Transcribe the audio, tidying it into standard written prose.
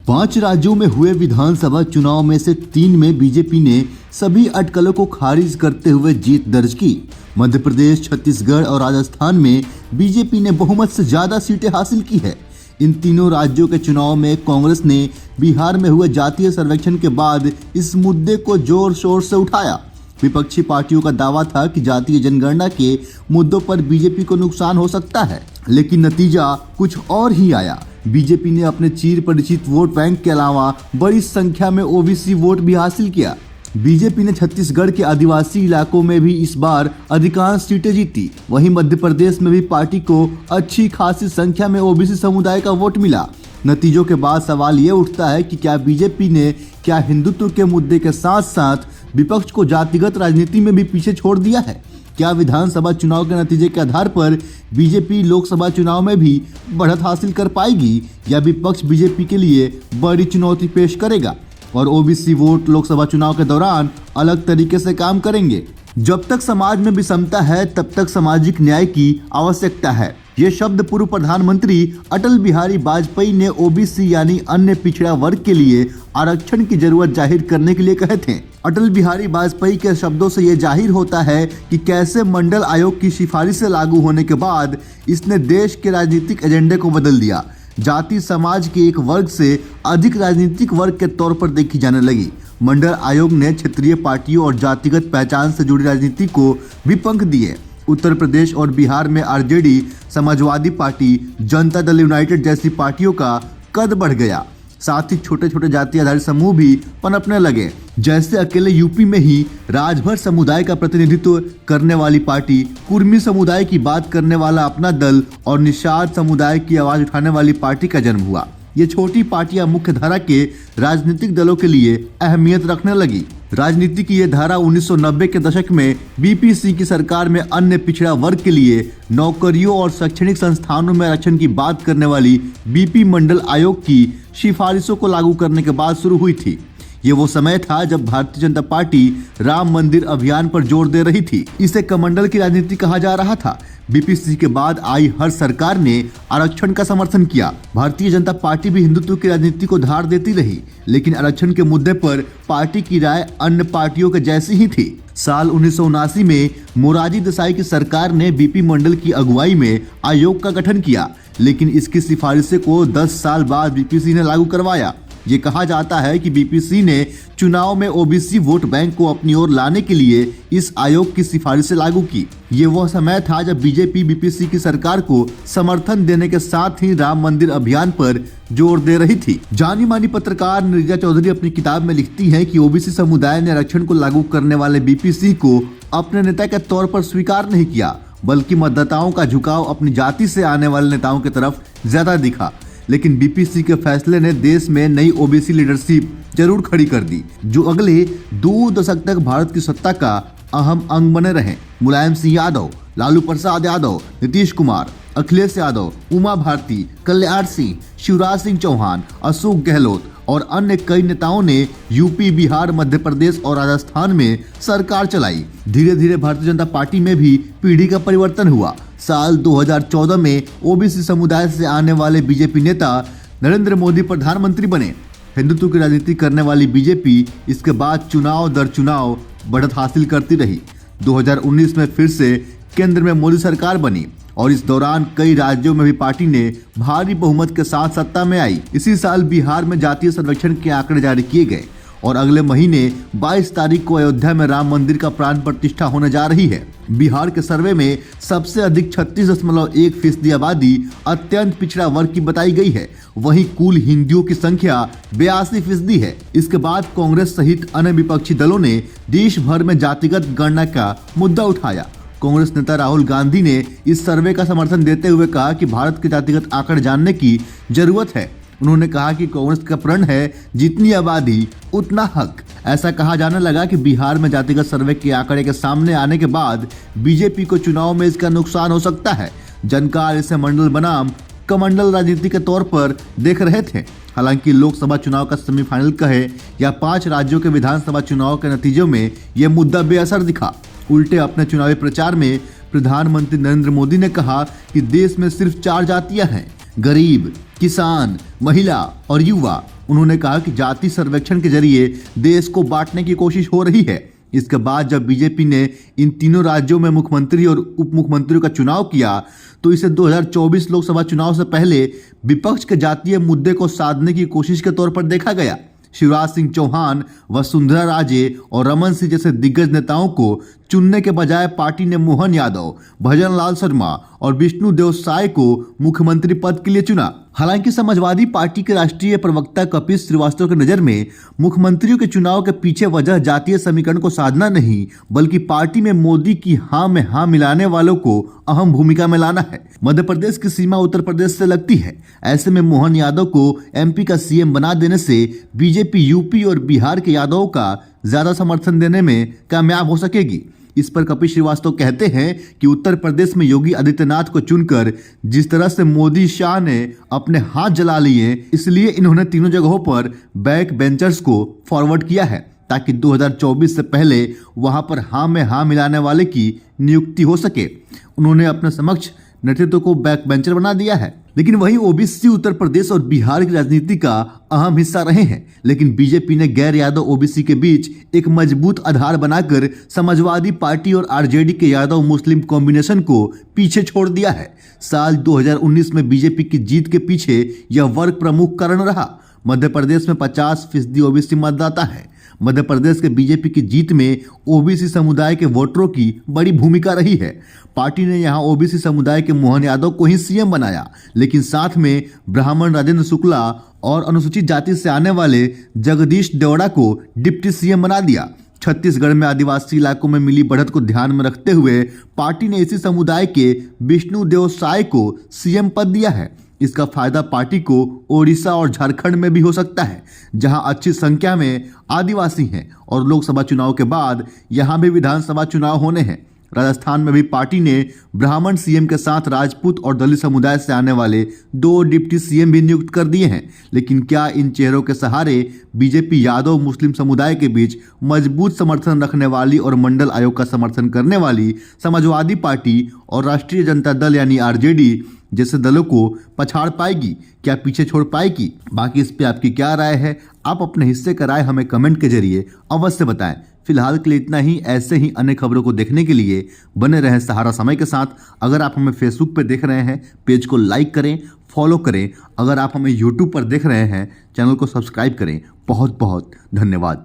5 राज्यों में हुए विधानसभा चुनाव में से 3 में बीजेपी ने सभी अटकलों को खारिज करते हुए जीत दर्ज की। मध्य प्रदेश, छत्तीसगढ़ और राजस्थान में बीजेपी ने बहुमत से ज्यादा सीटें हासिल की है। इन तीनों राज्यों के चुनाव में कांग्रेस ने बिहार में हुए जातीय सर्वेक्षण के बाद इस मुद्दे को जोर शोर से उठाया। विपक्षी पार्टियों का दावा था कि जातीय जनगणना के मुद्दों पर बीजेपी को नुकसान हो सकता है, लेकिन नतीजा कुछ और ही आया। बीजेपी ने अपने चिर परिचित वोट बैंक के अलावा बड़ी संख्या में ओबीसी वोट भी हासिल किया। बीजेपी ने छत्तीसगढ़ के आदिवासी इलाकों में भी इस बार अधिकांश सीटें जीती। वहीं मध्य प्रदेश में भी पार्टी को अच्छी खासी संख्या में ओबीसी समुदाय का वोट मिला। नतीजों के बाद सवाल ये उठता है कि क्या बीजेपी ने हिंदुत्व के मुद्दे के साथ साथ विपक्ष को जातिगत राजनीति में भी पीछे छोड़ दिया है? क्या विधानसभा चुनाव के नतीजे के आधार पर बीजेपी लोकसभा चुनाव में भी बढ़त हासिल कर पाएगी, या विपक्ष बीजेपी के लिए बड़ी चुनौती पेश करेगा और ओबीसी वोट लोकसभा चुनाव के दौरान अलग तरीके से काम करेंगे? जब तक समाज में विषमता है तब तक सामाजिक न्याय की आवश्यकता है। ये शब्द पूर्व प्रधानमंत्री अटल बिहारी वाजपेयी ने ओबीसी यानी अन्य पिछड़ा वर्ग के लिए आरक्षण की जरूरत जाहिर करने के लिए कहे थे। अटल बिहारी वाजपेयी के शब्दों से ये जाहिर होता है कि कैसे मंडल आयोग की सिफारिशें लागू होने के बाद इसने देश के राजनीतिक एजेंडे को बदल दिया। जाति समाज के एक वर्ग से अधिक राजनीतिक वर्ग के तौर पर देखी जाने लगी। मंडल आयोग ने क्षेत्रीय पार्टियों और जातिगत पहचान से जुड़ी राजनीति को भी पंख दिए। उत्तर प्रदेश और बिहार में RJD, Samajwadi party, Janata Dal United जैसी पार्टियों का कद बढ़ गया। साथ ही छोटे छोटे जाति आधारित समूह भी पनपने लगे। जैसे अकेले यूपी में ही राजभर समुदाय का प्रतिनिधित्व करने वाली पार्टी, कुर्मी समुदाय की बात करने वाला अपना दल और निषाद समुदाय की आवाज उठाने वाली पार्टी का जन्म हुआ। ये छोटी पार्टियां मुख्य धारा के राजनीतिक दलों के लिए अहमियत रखने लगी। राजनीति की यह धारा 1990 के दशक में बीपीसी की सरकार में अन्य पिछड़ा वर्ग के लिए नौकरियों और शैक्षणिक संस्थानों में आरक्षण की बात करने वाली बीपी मंडल आयोग की सिफारिशों को लागू करने के बाद शुरू हुई थी। ये वो समय था जब भारतीय जनता पार्टी राम मंदिर अभियान पर जोर दे रही थी। इसे कमंडल की राजनीति कहा जा रहा था। बीपीसी के बाद आई हर सरकार ने आरक्षण का समर्थन किया। भारतीय जनता पार्टी भी हिंदुत्व की राजनीति को धार देती रही, लेकिन आरक्षण के मुद्दे पर पार्टी की राय अन्य पार्टियों के जैसी ही थी। साल 1979 में मोरारजी देसाई की सरकार ने बीपी मंडल की अगुवाई में आयोग का गठन किया, लेकिन इसकी सिफारिशें को 10 साल बाद बीपीसी ने लागू करवाया। ये कहा जाता है कि बीपीसी ने चुनाव में ओबीसी वोट बैंक को अपनी ओर लाने के लिए इस आयोग की सिफारिशें लागू की। ये वह समय था जब बीजेपी बीपीसी की सरकार को समर्थन देने के साथ ही राम मंदिर अभियान पर जोर दे रही थी। जानी मानी पत्रकार नीरजा चौधरी अपनी किताब में लिखती हैं कि ओबीसी समुदाय ने आरक्षण को लागू करने वाले बीपीसी को अपने नेता के तौर पर स्वीकार नहीं किया, बल्कि मतदाताओं का झुकाव अपनी जाति से आने वाले नेताओं की तरफ ज्यादा दिखा। लेकिन बीपीसी के फैसले ने देश में नई ओबीसी लीडरशिप जरूर खड़ी कर दी, जो अगले 2 दशक तक भारत की सत्ता का अहम अंग बने रहे। मुलायम सिंह यादव, लालू प्रसाद यादव, नीतीश कुमार, अखिलेश यादव, उमा भारती, कल्याण सिंह, शिवराज सिंह चौहान, अशोक गहलोत और अन्य कई नेताओं ने यूपी, बिहार, मध्य प्रदेश और राजस्थान में सरकार चलाई। धीरे धीरे भारतीय जनता पार्टी में भी पीढ़ी का परिवर्तन हुआ। साल 2014 में ओबीसी समुदाय से आने वाले बीजेपी नेता नरेंद्र मोदी प्रधानमंत्री बने। हिंदुत्व की राजनीति करने वाली बीजेपी इसके बाद चुनाव दर चुनाव बढ़त हासिल करती रही। 2019 में फिर से केंद्र में मोदी सरकार बनी और इस दौरान कई राज्यों में भी पार्टी ने भारी बहुमत के साथ सत्ता में आई। इसी साल बिहार में जातीय सर्वेक्षण के आंकड़े जारी किए गए और अगले महीने 22 तारीख को अयोध्या में राम मंदिर का प्राण प्रतिष्ठा होने जा रही है। बिहार के सर्वे में सबसे अधिक 36.1% आबादी अत्यंत पिछड़ा वर्ग की बताई गई है। वहीं कुल हिंदुओं की संख्या 82% है। इसके बाद कांग्रेस सहित अन्य विपक्षी दलों ने देश भर में जातिगत गणना का मुद्दा उठाया। कांग्रेस नेता राहुल गांधी ने इस सर्वे का समर्थन देते हुए कहा कि भारत के जातिगत आंकड़े जानने की जरूरत है। उन्होंने कहा कि कांग्रेस का प्रण है जितनी आबादी उतना हक। ऐसा कहा जाने लगा कि बिहार में जातिगत सर्वे के आंकड़े के सामने आने के बाद बीजेपी को चुनाव में इसका नुकसान हो सकता है। जानकार इसे मंडल बनाम कमंडल राजनीति के तौर पर देख रहे थे। हालांकि लोकसभा चुनाव का सेमीफाइनल कहे या 5 राज्यों के विधानसभा चुनाव के नतीजों में यह मुद्दा बेअसर दिखा। उल्टे अपने चुनावी प्रचार में प्रधानमंत्री नरेंद्र मोदी ने कहा कि देश में सिर्फ 4 जातियां हैं, गरीब, किसान, महिला और युवा। उन्होंने कहा कि जाति सर्वेक्षण के जरिए देश को बांटने की कोशिश हो रही है। इसके बाद जब बीजेपी ने इन तीनों राज्यों में मुख्यमंत्री और उप मुख्यमंत्रियों का चुनाव किया तो इसे 2024 लोकसभा चुनाव से पहले विपक्ष के जातीय मुद्दे को साधने की कोशिश के तौर पर देखा गया। शिवराज सिंह चौहान, वसुंधरा राजे और रमन सिंह जैसे दिग्गज नेताओं को चुनने के बजाय पार्टी ने मोहन यादव, भजन लाल शर्मा और विष्णुदेव साय को मुख्यमंत्री पद के लिए चुना। हालांकि समाजवादी पार्टी के राष्ट्रीय प्रवक्ता कपिल श्रीवास्तव की नजर में मुख्यमंत्रियों के चुनाव के पीछे वजह जातीय समीकरण को साधना नहीं, बल्कि पार्टी में मोदी की हाँ में हाँ मिलाने वालों को अहम भूमिका में लाना है। मध्य प्रदेश की सीमा उत्तर प्रदेश से लगती है। ऐसे में मोहन यादव को एमपी का सीएम बना देने से बीजेपी यूपी और बिहार के यादवों का ज्यादा समर्थन देने में कामयाब हो सकेगी। इस पर कपिल श्रीवास्तव कहते हैं कि उत्तर प्रदेश में योगी आदित्यनाथ को चुनकर जिस तरह से मोदी शाह ने अपने हाथ जला लिए, इसलिए इन्होंने तीनों जगहों पर बैक बेंचर्स को फॉरवर्ड किया है ताकि 2024 से पहले वहां पर हाँ में हाँ मिलाने वाले की नियुक्ति हो सके। उन्होंने अपने समक्ष नेतृत्व को बैक बेंचर बना दिया है। लेकिन वहीं ओबीसी उत्तर प्रदेश और बिहार की राजनीति का अहम हिस्सा रहे हैं। लेकिन बीजेपी ने गैर यादव ओबीसी के बीच एक मजबूत आधार बनाकर समाजवादी पार्टी और आरजेडी के यादव मुस्लिम कॉम्बिनेशन को पीछे छोड़ दिया है। साल 2019 में बीजेपी की जीत के पीछे यह वर्ग प्रमुख कारण रहा। मध्य प्रदेश में 50% ओबीसी मतदाता है। मध्य प्रदेश के बीजेपी की जीत में ओबीसी समुदाय के वोटरों की बड़ी भूमिका रही है। पार्टी ने यहां ओबीसी समुदाय के मोहन यादव को ही सीएम बनाया, लेकिन साथ में ब्राह्मण राजेंद्र शुक्ला और अनुसूचित जाति से आने वाले जगदीश देवड़ा को डिप्टी सीएम बना दिया। छत्तीसगढ़ में आदिवासी इलाकों में मिली बढ़त को ध्यान में रखते हुए पार्टी ने इसी समुदाय के विष्णुदेव साय को सीएम पद दिया है। इसका फायदा पार्टी को ओडिशा और झारखंड में भी हो सकता है, जहां अच्छी संख्या में आदिवासी हैं और लोकसभा चुनाव के बाद यहां भी विधानसभा चुनाव होने हैं। राजस्थान में भी पार्टी ने ब्राह्मण सीएम के साथ राजपूत और दलित समुदाय से आने वाले 2 डिप्टी सीएम भी नियुक्त कर दिए हैं। लेकिन क्या इन चेहरों के सहारे बीजेपी यादव मुस्लिम समुदाय के बीच मजबूत समर्थन रखने वाली और मंडल आयोग का समर्थन करने वाली समाजवादी पार्टी और राष्ट्रीय जनता दल यानी आरजेडी जैसे दलों को पछाड़ पाएगी? क्या पीछे छोड़ पाएगी? बाकी इस पे आपकी क्या राय है? आप अपने हिस्से का राय हमें कमेंट के जरिए अवश्य बताएं। फिलहाल के लिए इतना ही। ऐसे ही अन्य खबरों को देखने के लिए बने रहें सहारा समय के साथ। अगर आप हमें फेसबुक पर देख रहे हैं, पेज को लाइक करें, फॉलो करें। अगर आप हमें यूट्यूब पर देख रहे हैं, चैनल को सब्सक्राइब करें। बहुत बहुत धन्यवाद।